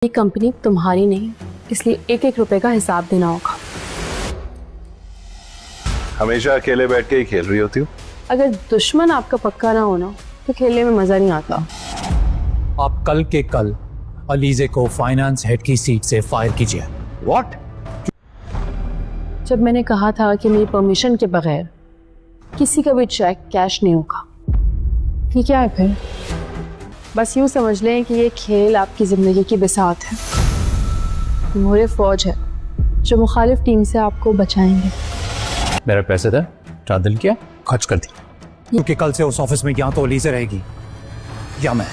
ये कंपनी तुम्हारी नहीं, इसलिए एक एक रुपए का हिसाब देना होगा। हमेशा अकेले बैठ के ही खेल रही होती हूँ। अगर दुश्मन आपका पक्का ना होना तो खेलने में मजा नहीं आता। आप कल के कल अलीजे को फाइनेंस हेड की सीट से फायर कीजिए। What? जब मैंने कहा था कि मेरी परमिशन के बगैर किसी का भी चेक कैश नहीं होगा, ये क्या है फिर? बस यूँ समझ लें कि ये खेल आपकी ज़िंदगी की बिसात है। मोरे फौज है जो मुखालिफ टीम से आपको बचाएंगे। मेरे पैसे थे, दिल किया, खर्च कर दी, क्योंकि कल से उस ऑफिस में या तो अलीजे रहेगी या मैं।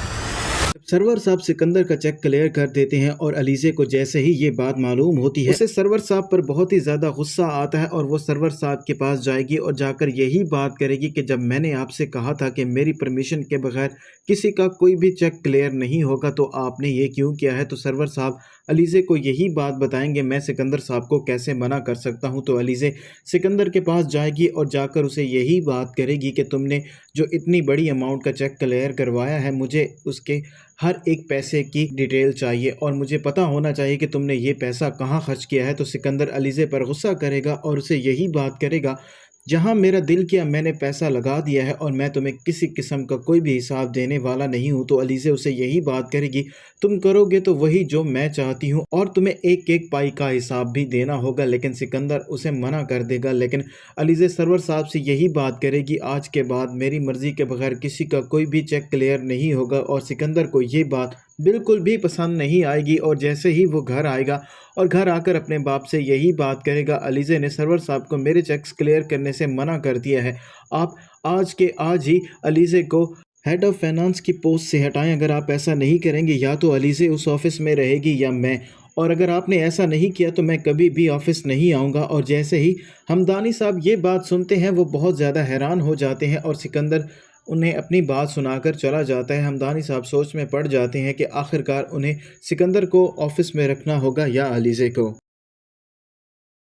सरवर साहब सिकंदर का चेक क्लियर कर देते हैं और अलीजे को जैसे ही ये बात मालूम होती है उसे सरवर साहब पर बहुत ही ज़्यादा गुस्सा आता है और वो सरवर साहब के पास जाएगी और जाकर यही बात करेगी कि जब मैंने आपसे कहा था कि मेरी परमिशन के बगैर किसी का कोई भी चेक क्लियर नहीं होगा तो आपने ये क्यों किया है। तो सरवर साहब अलीजे को यही बात बताएंगे, मैं सिकंदर साहब को कैसे मना कर सकता हूँ। तो अलीजे सिकंदर के पास जाएगी और जाकर उसे यही बात करेगी कि तुमने जो इतनी बड़ी अमाउंट का चेक क्लियर करवाया है, मुझे उसके हर एक पैसे की डिटेल चाहिए और मुझे पता होना चाहिए कि तुमने ये पैसा कहाँ खर्च किया है। तो सिकंदर अलीजे पर गुस्सा करेगा और उसे यही बात करेगा, जहाँ मेरा दिल किया मैंने पैसा लगा दिया है और मैं तुम्हें किसी किस्म का कोई भी हिसाब देने वाला नहीं हूँ। तो अलीजे उसे यही बात करेगी, तुम करोगे तो वही जो मैं चाहती हूँ और तुम्हें एक एक पाई का हिसाब भी देना होगा। लेकिन सिकंदर उसे मना कर देगा। लेकिन अलीजे सरवर साहब से यही बात करेगी, आज के बाद मेरी मर्ज़ी के बगैर किसी का कोई भी चेक क्लियर नहीं होगा। और सिकंदर को ये बात बिल्कुल भी पसंद नहीं आएगी और जैसे ही वो घर आएगा और घर आकर अपने बाप से यही बात करेगा, अलीजे ने सरवर साहब को मेरे चेक्स क्लियर करने से मना कर दिया है, आप आज के आज ही अलीजे को हेड ऑफ फाइनेंस की पोस्ट से हटाएं। अगर आप ऐसा नहीं करेंगे या तो अलीजे उस ऑफिस में रहेगी या मैं, और अगर आपने ऐसा नहीं किया तो मैं कभी भी ऑफिस नहीं आऊँगा। और जैसे ही हमदानी साहब ये बात सुनते हैं वो बहुत ज़्यादा हैरान हो जाते हैं और सिकंदर उन्हें अपनी बात सुनाकर चला जाता है। हमदानी साहब सोच में पड़ जाते हैं कि आखिरकार उन्हें सिकंदर को ऑफिस में रखना होगा या अलीजे को।